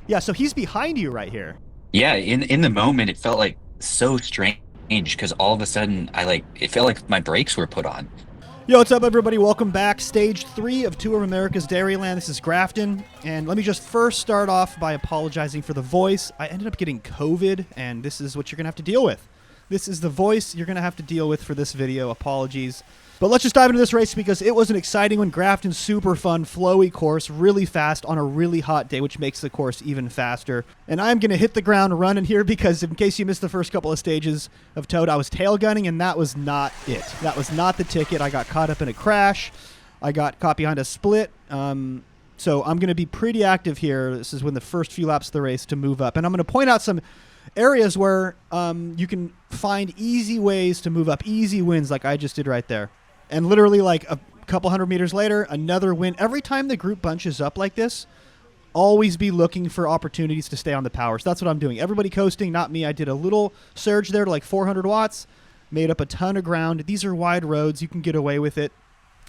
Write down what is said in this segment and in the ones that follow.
Yeah, so he's behind you right here. Yeah, in the moment it felt like so strange because all of a sudden it felt like my brakes were put on. Yo, what's up, everybody? Welcome back. Stage 3 of Tour of America's Dairyland. This is Grafton. And let me just first start off by apologizing for the voice. I ended up getting COVID, and this is what you're going to have to deal with. This is the voice you're going to have to deal with for this video. Apologies. But let's just dive into this race because it was an exciting one. Grafton, super fun, flowy course, really fast on a really hot day, which makes the course even faster. And I'm going to hit the ground running here because in case you missed the first couple of stages of Toad, I was tail gunning, and that was not it. That was not the ticket. I got caught up in a crash. I got caught behind a split. So I'm going to be pretty active here. This is when the first few laps of the race to move up. And I'm going to point out some areas where you can find easy ways to move up, easy wins like I just did right there. And literally like a couple hundred meters later, another win. Every time the group bunches up like this, always be looking for opportunities to stay on the power. So that's what I'm doing. Everybody coasting, not me. I did a little surge there to like 400 watts, made up a ton of ground. These are wide roads. You can get away with it.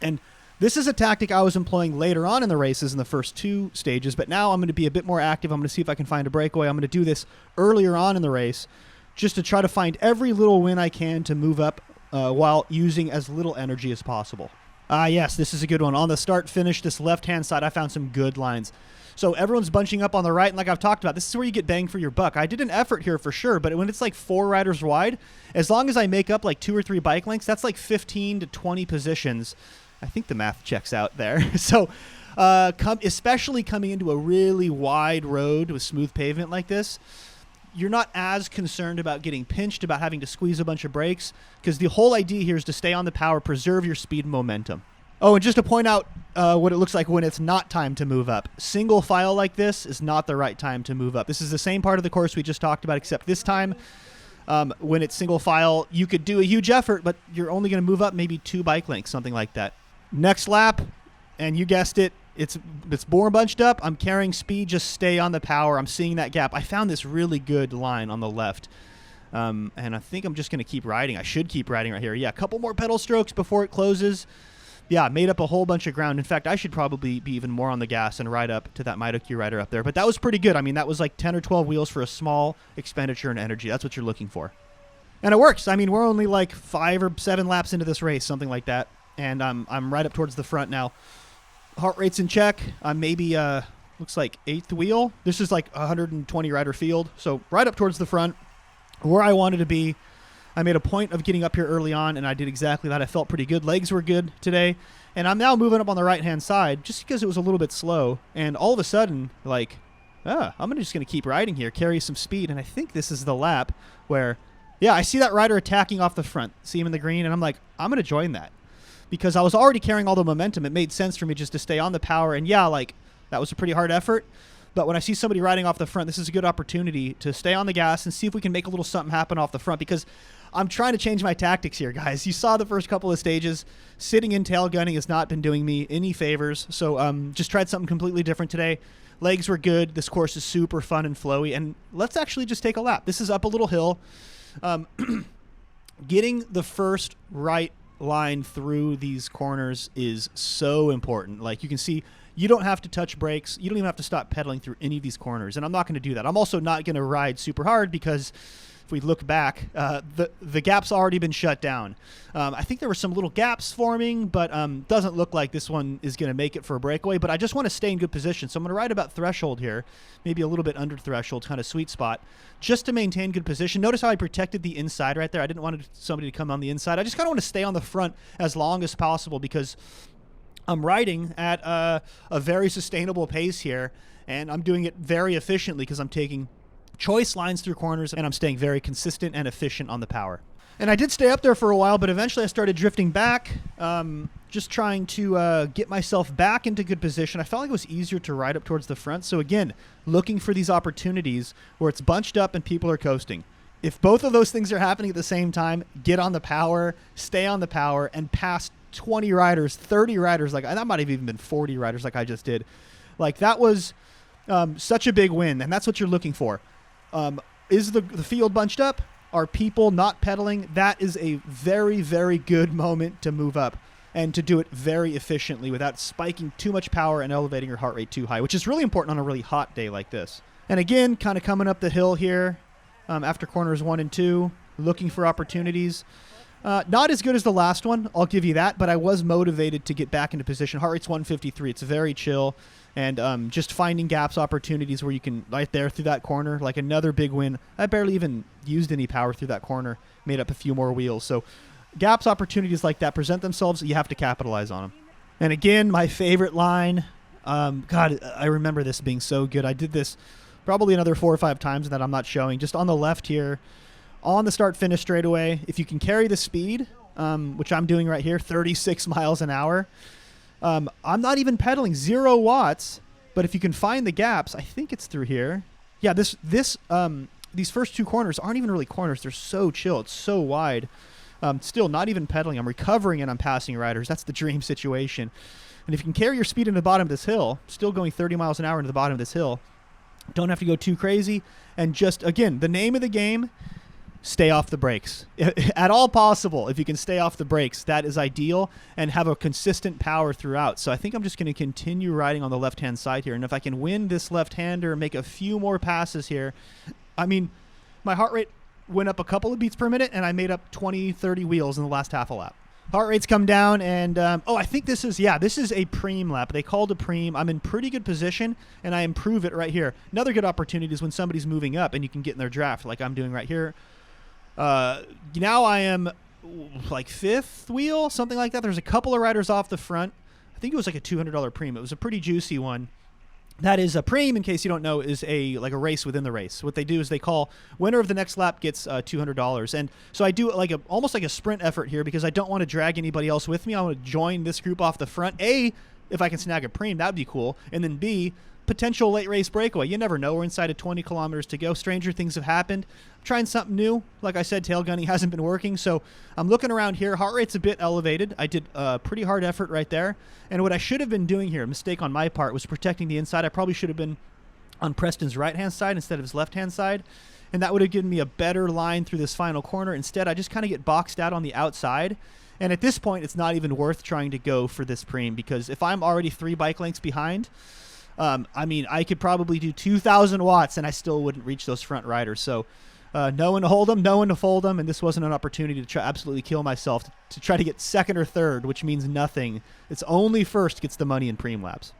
And this is a tactic I was employing later on in the races in the first two stages, but now I'm going to be a bit more active. I'm going to see if I can find a breakaway. I'm going to do this earlier on in the race just to try to find every little win I can to move up while using as little energy as possible. Yes, this is a good one. On the start finish, this left-hand side, I found some good lines. So everyone's bunching up on the right, and like I've talked about, this is where you get bang for your buck. I did an effort here for sure, but when it's like 4 riders wide, as long as I make up like 2 or 3 bike lengths, that's like 15 to 20 positions. I think the math checks out there. So especially coming into a really wide road with smooth pavement like this, you're not as concerned about getting pinched, about having to squeeze a bunch of brakes, because the whole idea here is to stay on the power, preserve your speed and momentum. Oh, and just to point out what it looks like when it's not time to move up. Single file like this is not the right time to move up. This is the same part of the course we just talked about, except this time when it's single file, you could do a huge effort, but you're only going to move up maybe 2 bike lengths, something like that. Next lap, and you guessed it, it's more bunched up. I'm carrying speed, just stay on the power. I'm seeing that gap. I found this really good line on the left, and I think I'm just going to keep riding. I should keep riding right here. Yeah, a couple more pedal strokes before it closes. Yeah, made up a whole bunch of ground. In fact, I should probably be even more on the gas and ride up to that Maidoki rider up there. But that was pretty good. I mean, that was like 10 or 12 wheels for a small expenditure in energy. That's what you're looking for. And it works. I mean, we're only like 5 or 7 laps into this race, something like that. And I'm right up towards the front now. Heart rate's in check. I'm maybe, looks like 8th wheel. This is like a 120 rider field. So right up towards the front, where I wanted to be. I made a point of getting up here early on, and I did exactly that. I felt pretty good. Legs were good today. And I'm now moving up on the right-hand side just because it was a little bit slow. And all of a sudden, like, I'm just going to keep riding here, carry some speed. And I think this is the lap where, yeah, I see that rider attacking off the front. See him in the green, and I'm like, I'm going to join that. Because I was already carrying all the momentum. It made sense for me just to stay on the power. And yeah, like, that was a pretty hard effort. But when I see somebody riding off the front, this is a good opportunity to stay on the gas and see if we can make a little something happen off the front. Because I'm trying to change my tactics here, guys. You saw the first couple of stages. Sitting in tail gunning has not been doing me any favors. So just tried something completely different today. Legs were good. This course is super fun and flowy. And let's actually just take a lap. This is up a little hill. Getting the first right line through these corners is so important. Like you can see, you don't have to touch brakes. You don't even have to stop pedaling through any of these corners. And I'm not going to do that. I'm also not going to ride super hard because if we look back, the gap's already been shut down. I think there were some little gaps forming, but doesn't look like this one is going to make it for a breakaway. But I just want to stay in good position. So I'm going to ride about threshold here, maybe a little bit under threshold, kind of sweet spot, just to maintain good position. Notice how I protected the inside right there. I didn't want somebody to come on the inside. I just kind of want to stay on the front as long as possible because I'm riding at a very sustainable pace here, and I'm doing it very efficiently because I'm taking choice lines through corners, and I'm staying very consistent and efficient on the power. And I did stay up there for a while, but eventually I started drifting back, just trying to get myself back into good position. I felt like it was easier to ride up towards the front. So again, looking for these opportunities where it's bunched up and people are coasting. If both of those things are happening at the same time, get on the power, stay on the power, and pass 20 riders, 30 riders. Like that might have even been 40 riders like I just did. Like that was such a big win, and that's what you're looking for. Is the field bunched up? Are people not pedaling? That is a very, very good moment to move up and to do it very efficiently without spiking too much power and elevating your heart rate too high, which is really important on a really hot day like this. And again, kind of coming up the hill here after corners 1 and 2, looking for opportunities. Not as good as the last one, I'll give you that, but I was motivated to get back into position. Heart rate's 153. It's very chill. And just finding gaps, opportunities where you can, right there through that corner, like another big win. I barely even used any power through that corner, made up a few more wheels. So gaps, opportunities like that present themselves. You have to capitalize on them. And again, my favorite line, God, I remember this being so good. I did this probably another 4 or 5 times that I'm not showing. Just on the left here, on the start-finish straightaway, if you can carry the speed, which I'm doing right here, 36 miles an hour, I'm not even pedaling, 0 watts, but if you can find the gaps, I think it's through here. Yeah, these first 2 corners aren't even really corners. They're so chill. It's so wide. Still not even pedaling. I'm recovering and I'm passing riders. That's the dream situation. And if you can carry your speed into the bottom of this hill, still going 30 miles an hour into the bottom of this hill, don't have to go too crazy. And just, again, the name of the game, stay off the brakes. At all possible, if you can stay off the brakes, that is ideal, and have a consistent power throughout. So I think I'm just going to continue riding on the left-hand side here. And if I can win this left-hander and make a few more passes here, I mean, my heart rate went up a couple of beats per minute, and I made up 20, 30 wheels in the last half a lap. Heart rates come down, and I think this is a preem lap. They called a preem. I'm in pretty good position, and I improve it right here. Another good opportunity is when somebody's moving up, and you can get in their draft like I'm doing right here. Now I am like 5th wheel, something like that. There's a couple of riders off the front. I think it was like a $200 preem. It was a pretty juicy one. That is a preem, in case you don't know, is a race within the race. What they do is they call winner of the next lap gets $200. And so I do almost like a sprint effort here because I don't want to drag anybody else with me. I want to join this group off the front. A, if I can snag a preem, that would be cool. And then B, potential late race breakaway. You never know. We're inside of 20 kilometers to go. Stranger things have happened. I'm trying something new. Like I said, tail gunning hasn't been working. So I'm looking around here. Heart rate's a bit elevated. I did a pretty hard effort right there. And what I should have been doing here, a mistake on my part, was protecting the inside. I probably should have been on Preston's right-hand side instead of his left-hand side. And that would have given me a better line through this final corner. Instead, I just kind of get boxed out on the outside. And at this point, it's not even worth trying to go for this preem, because if I'm already 3 bike lengths behind, I mean, I could probably do 2,000 watts and I still wouldn't reach those front riders. So no one to hold them, no one to fold them, and this wasn't an opportunity to try absolutely kill myself to try to get 2nd or 3rd, which means nothing. It's only 1st gets the money in preem laps.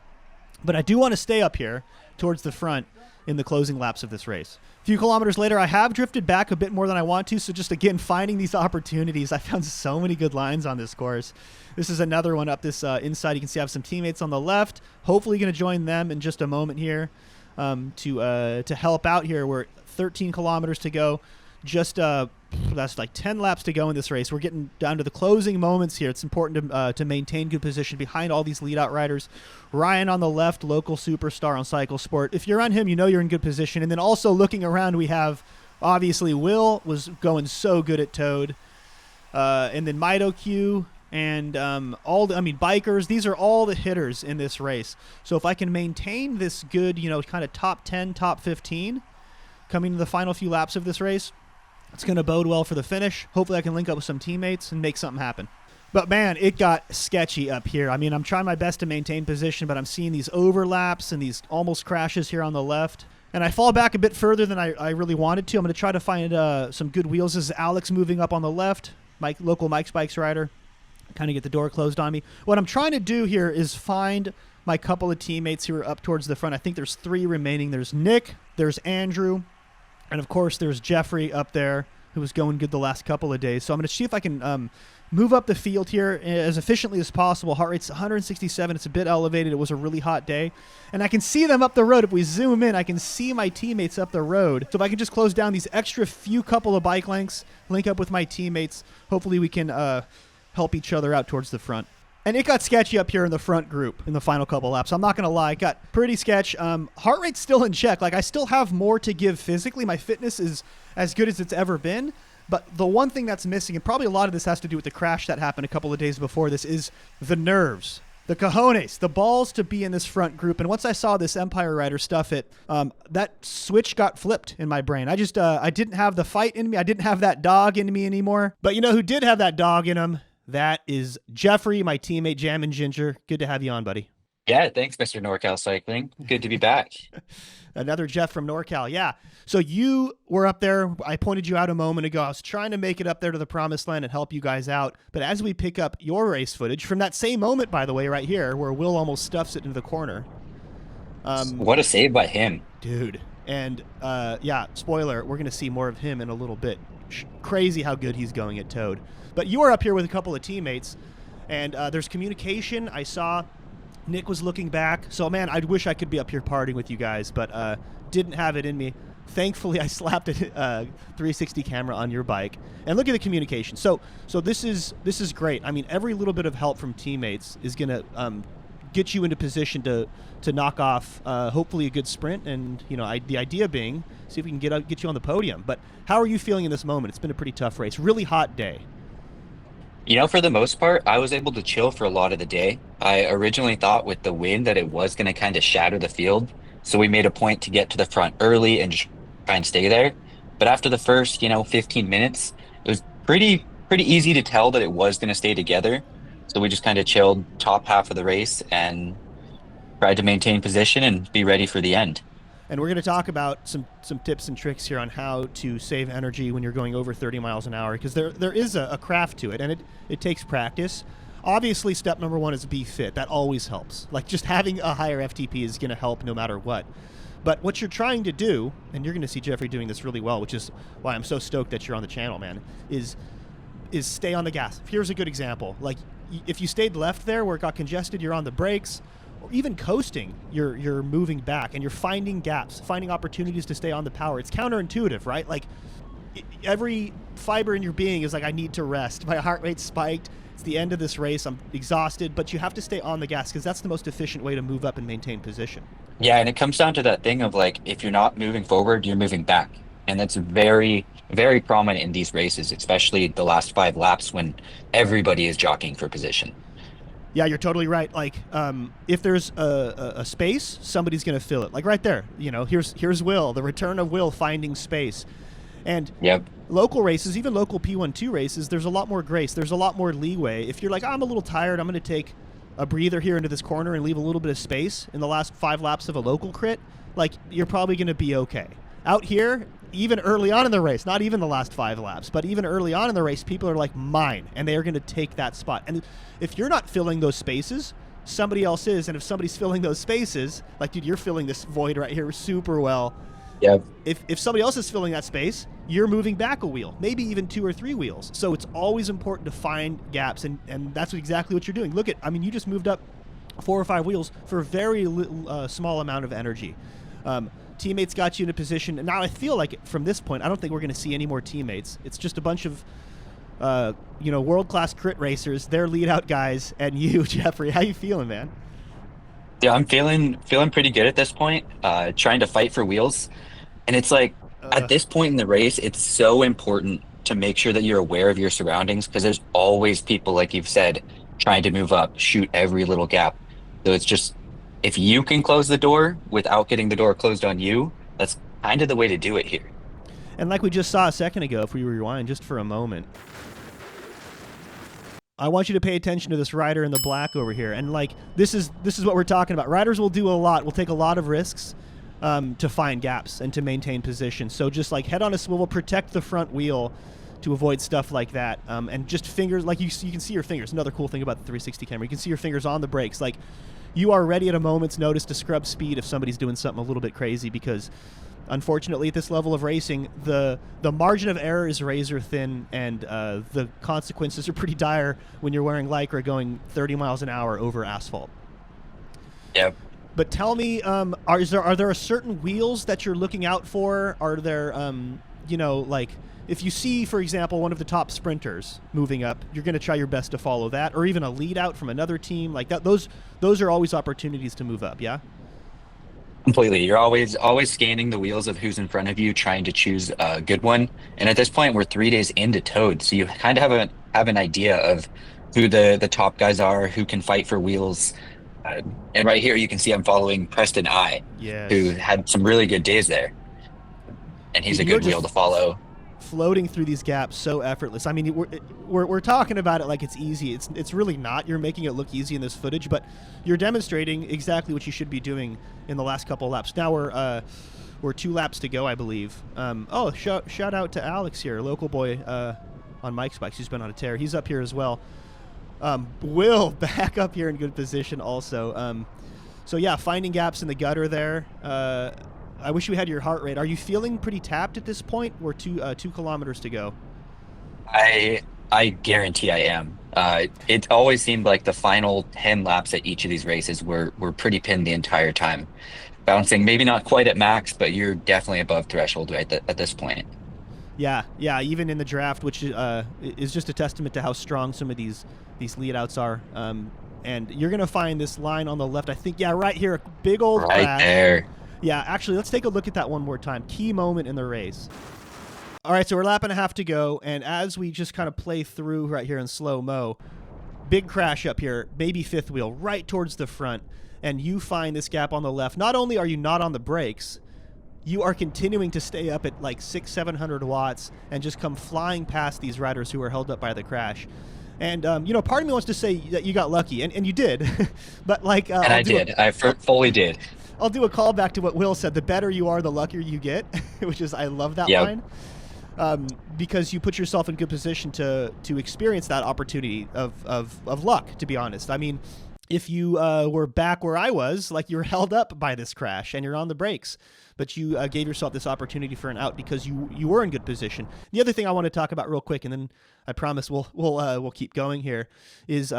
But I do want to stay up here towards the front in the closing laps of this race. A few kilometers later, I have drifted back a bit more than I want to, so just again finding these opportunities. I found so many good lines on this course. This is another one up this inside. You can see I have some teammates on the left. Hopefully going to join them in just a moment here to help out here. We're 13 kilometers to go. Just that's like 10 laps to go in this race. We're getting down to the closing moments here. It's important to maintain good position behind all these lead-out riders. Ryan on the left, local superstar on Cycle Sport. If you're on him, you know you're in good position. And then also looking around, we have, obviously, Will was going so good at Toad. And then Mido Q and bikers. These are all the hitters in this race. So if I can maintain this good, kind of top 10, top 15 coming to the final few laps of this race, it's going to bode well for the finish. Hopefully I can link up with some teammates and make something happen. But, man, it got sketchy up here. I mean, I'm trying my best to maintain position, but I'm seeing these overlaps and these almost crashes here on the left. And I fall back a bit further than I really wanted to. I'm going to try to find some good wheels. This is Alex moving up on the left, local Mike's Bikes rider. Kind of get the door closed on me. What I'm trying to do here is find my couple of teammates who are up towards the front. I think there's 3 remaining. There's Nick, there's Andrew, and, of course, there's Jeffrey up there, who was going good the last couple of days. So I'm going to see if I can move up the field here as efficiently as possible. Heart rate's 167. It's a bit elevated. It was a really hot day. And I can see them up the road. If we zoom in, I can see my teammates up the road. So if I can just close down these extra few couple of bike lengths, link up with my teammates, hopefully we can help each other out towards the front. And it got sketchy up here in the front group in the final couple laps. I'm not going to lie. It got pretty sketch. Heart rate's still in check. Like, I still have more to give physically. My fitness is as good as it's ever been. But the one thing that's missing, and probably a lot of this has to do with the crash that happened a couple of days before this, is the nerves, the cojones, the balls to be in this front group. And once I saw this Empire Rider stuff it, that switch got flipped in my brain. I didn't have the fight in me. I didn't have that dog in me anymore. But you know who did have that dog in him? That is Jeffrey, my teammate, Jam and Ginger. Good to have you on, buddy. Yeah, thanks, Mr. NorCal Cycling. Good to be back. Another Jeff from NorCal. Yeah. So you were up there. I pointed you out a moment ago. I was trying to make it up there to the promised land and help you guys out. But as we pick up your race footage from that same moment, by the way, right here, where Will almost stuffs it into the corner. What a save by him. Dude. And yeah, spoiler, we're going to see more of him in a little bit. Crazy how good he's going at Toad. But you are up here with a couple of teammates, and there's communication. I saw Nick was looking back. So, man, I wish I could be up here partying with you guys, but didn't have it in me. Thankfully, I slapped a 360 camera on your bike. And look at the communication. So this is great. I mean, every little bit of help from teammates is going to get you into position to knock off hopefully a good sprint. And, you know, the idea being, see if we can get you on the podium. But how are you feeling in this moment? It's been a pretty tough race. Really hot day. You know, for the most part, I was able to chill for a lot of the day. I originally thought with the wind that it was going to kind of shatter the field. So we made a point to get to the front early and just try and stay there. But after the first, 15 minutes, it was pretty easy to tell that it was going to stay together. So we just kind of chilled top half of the race and tried to maintain position and be ready for the end. And we're going to talk about some tips and tricks here on how to save energy when you're going over 30 miles an hour, because there is a craft to it, and it takes practice. Obviously, step number one is be fit. That always helps. Like, just having a higher FTP is going to help no matter what. But what you're trying to do, and you're going to see Jeffrey doing this really well, which is why I'm so stoked that you're on the channel, man, is stay on the gas. Here's a good example. Like, if you stayed left there where it got congested, you're on the brakes. Or even coasting, you're moving back and you're finding gaps, finding opportunities to stay on the power. It's counterintuitive, right? Like, every fiber in your being is like, I need to rest. My heart rate spiked. It's the end of this race. I'm exhausted, but you have to stay on the gas because that's the most efficient way to move up and maintain position. Yeah, and it comes down to that thing of like, if you're not moving forward, you're moving back. And that's very, very prominent in these races, especially the last 5 laps when everybody is jockeying for position. Yeah, you're totally right. Like, if there's a space, somebody's going to fill it. Like right there, here's Will, the return of Will finding space. And yep. Local races, even local P1-2 races, there's a lot more grace. There's a lot more leeway. If you're like, I'm a little tired, I'm going to take a breather here into this corner and leave a little bit of space in the last 5 laps of a local crit, like, you're probably going to be okay. Out here, even early on in the race, not even the last 5 laps, but even early on in the race, people are like, mine, and they are going to take that spot. And if you're not filling those spaces, somebody else is. And if somebody's filling those spaces, like, dude, you're filling this void right here super well. Yep. If somebody else is filling that space, you're moving back a wheel, maybe even 2 or 3 wheels. So it's always important to find gaps, and that's exactly what you're doing. Look at, you just moved up 4 or 5 wheels for a very little, small amount of energy. Teammates got you in a position, and now I feel like from this point, I don't think we're going to see any more teammates. It's just a bunch of world-class crit racers, their lead-out guys, and you, Jeffrey. How you feeling, man? Yeah, I'm feeling pretty good at this point, trying to fight for wheels. And it's like, at this point in the race, it's so important to make sure that you're aware of your surroundings, because there's always people, like you've said, trying to move up, shoot every little gap. So it's just, if you can close the door without getting the door closed on you, that's kind of the way to do it here. And like we just saw a second ago, if we rewind just for a moment, I want you to pay attention to this rider in the black over here. And like, this is what we're talking about. Riders will do a lot, will take a lot of risks to find gaps and to maintain position. So just like head on a swivel, protect the front wheel to avoid stuff like that. And just fingers, like you can see your fingers. Another cool thing about the 360 camera, you can see your fingers on the brakes. Like, you are ready at a moment's notice to scrub speed if somebody's doing something a little bit crazy, because unfortunately at this level of racing, the margin of error is razor thin, and the consequences are pretty dire when you're wearing Lycra going 30 miles an hour over asphalt. Yep. But tell me, are there certain wheels that you're looking out for? Are there, like, if you see, for example, one of the top sprinters moving up, you're going to try your best to follow that, or even a lead out from another team like that. Those are always opportunities to move up. Yeah. Completely. You're always scanning the wheels of who's in front of you, trying to choose a good one. And at this point, we're 3 days into Toad, so you kind of have an idea of who the top guys are, who can fight for wheels. And right here, you can see I'm following Preston I, yes, who had some really good days there, and he's a good wheel to follow. floating through these gaps so effortless. I mean, we're talking about it like it's easy. It's really not. You're making it look easy in this footage, but you're demonstrating exactly what you should be doing in the last couple of laps. Now we're 2 laps to go, I believe. Shout out to Alex here, local boy on Mike's Bikes, who's been on a tear. He's up here as well. Will back up here in good position also. So yeah, finding gaps in the gutter there. I wish we had your heart rate. Are you feeling pretty tapped at this point? We're 2 kilometers to go. I guarantee I am. It always seemed like the final 10 laps at each of these races were pretty pinned the entire time. Bouncing, maybe not quite at max, but you're definitely above threshold at this point. Yeah, even in the draft, which is just a testament to how strong some of these lead outs are. And you're going to find this line on the left, I think, right here, a big old right crash. There. Yeah, actually, let's take a look at that one more time. Key moment in the race. All right, so we're a lap and a half to go, and as we just kind of play through right here in slow-mo, big crash up here, maybe fifth wheel, right towards the front, and you find this gap on the left. Not only are you not on the brakes, you are continuing to stay up at like 600-700 watts and just come flying past these riders who are held up by the crash. And, part of me wants to say that you got lucky, and you did. But like, and I did. I fully did. I'll do a callback to what Will said. The better you are, the luckier you get, which is, I love that line. Because you put yourself in good position to experience that opportunity of luck, to be honest. I mean, if you were back where I was, like, you're held up by this crash and you're on the brakes, but you gave yourself this opportunity for an out because you were in good position. The other thing I want to talk about real quick, and then I promise we'll keep going here, is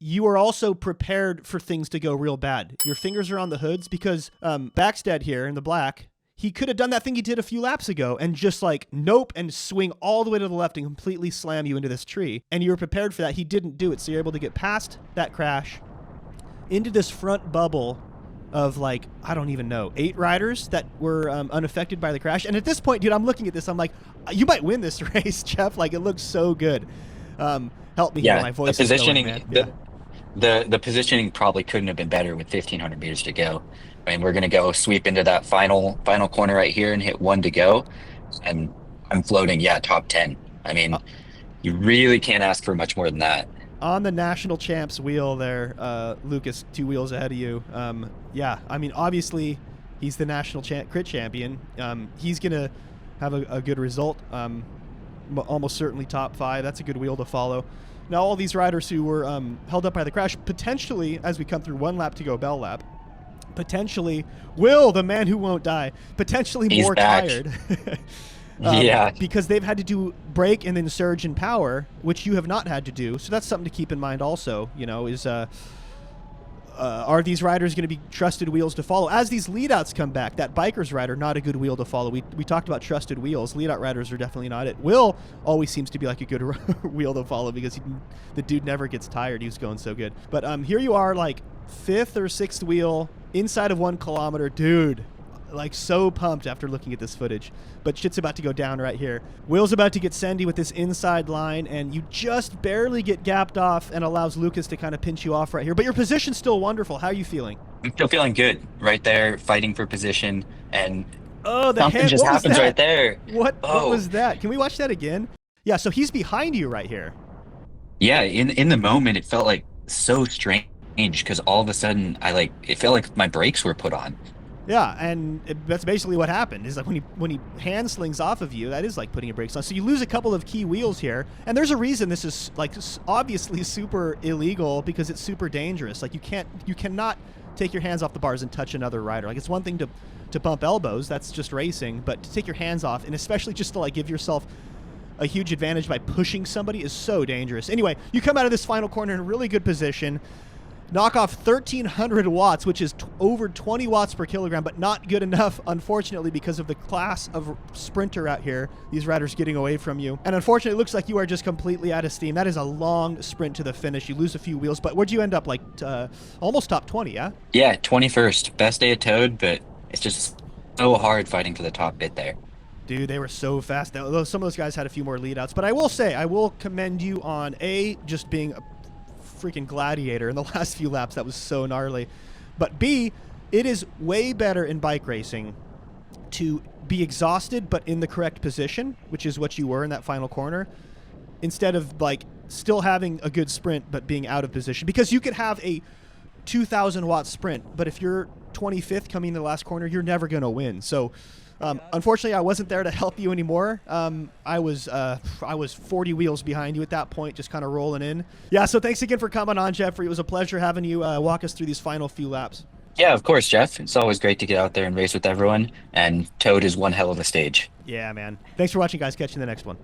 you are also prepared for things to go real bad. Your fingers are on the hoods because Backstead here in the black, he could have done that thing he did a few laps ago and just like nope and swing all the way to the left and completely slam you into this tree. And you were prepared for that. He didn't do it. So you're able to get past that crash into this front bubble of like, I don't even know, 8 riders that were unaffected by the crash. And at this point, dude, I'm looking at this. I'm like, you might win this race, Jeff. Like, it looks so good. Help me hear my voice. The positioning, the positioning probably couldn't have been better with 1,500 meters to go. I mean, we're going to go sweep into that final corner right here and hit 1 to go. And I'm floating, top 10. I mean, you really can't ask for much more than that. On the national champs wheel there, Lucas, 2 wheels ahead of you. I mean, obviously, he's the national crit champion. He's going to have a good result, almost certainly top 5. That's a good wheel to follow. Now, all these riders who were held up by the crash, potentially, as we come through 1 lap to go, bell lap, potentially, Will, the man who won't die, potentially he's more back. tired. Because they've had to do brake and then surge and power, which you have not had to do. So that's something to keep in mind also, is are these riders going to be trusted wheels to follow? As these lead-outs come back, that biker's rider, not a good wheel to follow. We talked about trusted wheels. Lead-out riders are definitely not it. Will always seems to be like a good wheel to follow because the dude never gets tired. He was going so good. But here you are, like 5th or 6th wheel inside of 1 kilometer. Dude, like so pumped after looking at this footage. But shit's about to go down right here. Will's about to get sendy with this inside line, and you just barely get gapped off and allows Lucas to kind of pinch you off right here. But your position's still wonderful. How are you feeling? I'm still feeling good right there, fighting for position, and something just happens right there. What was that? Can we watch that again? Yeah, so he's behind you right here. Yeah, in the moment, it felt like so strange because all of a sudden, it felt like my brakes were put on. Yeah, and that's basically what happened. Is like when he hand slings off of you, that is like putting your brakes on. So you lose a couple of key wheels here, and there's a reason this is like obviously super illegal because it's super dangerous. Like you cannot take your hands off the bars and touch another rider. Like it's one thing to bump elbows, that's just racing, but to take your hands off and especially just to like give yourself a huge advantage by pushing somebody is so dangerous. Anyway, you come out of this final corner in a really good position. Knock off 1,300 watts, which is over 20 watts per kilogram, but not good enough, unfortunately, because of the class of sprinter out here, these riders getting away from you. And unfortunately, it looks like you are just completely out of steam. That is a long sprint to the finish. You lose a few wheels, but where'd you end up, like almost top 20, yeah? Yeah, 21st. Best day of Toad, but it's just so hard fighting for the top bit there. Dude, they were so fast. Some of those guys had a few more lead outs, but I will say, I will commend you on just being a freaking gladiator in the last few laps. That was so gnarly. But B, it is way better in bike racing to be exhausted but in the correct position, which is what you were in that final corner, instead of like still having a good sprint but being out of position. Because you could have a 2,000-watt sprint, but if you're 25th coming in the last corner, you're never going to win. So unfortunately, I wasn't there to help you anymore. I was 40 wheels behind you at that point, just kind of rolling in. Yeah, so thanks again for coming on, Jeffrey. It was a pleasure having you walk us through these final few laps. Yeah, of course, Jeff. It's always great to get out there and race with everyone. And Toad is one hell of a stage. Yeah, man. Thanks for watching, guys. Catch you in the next one.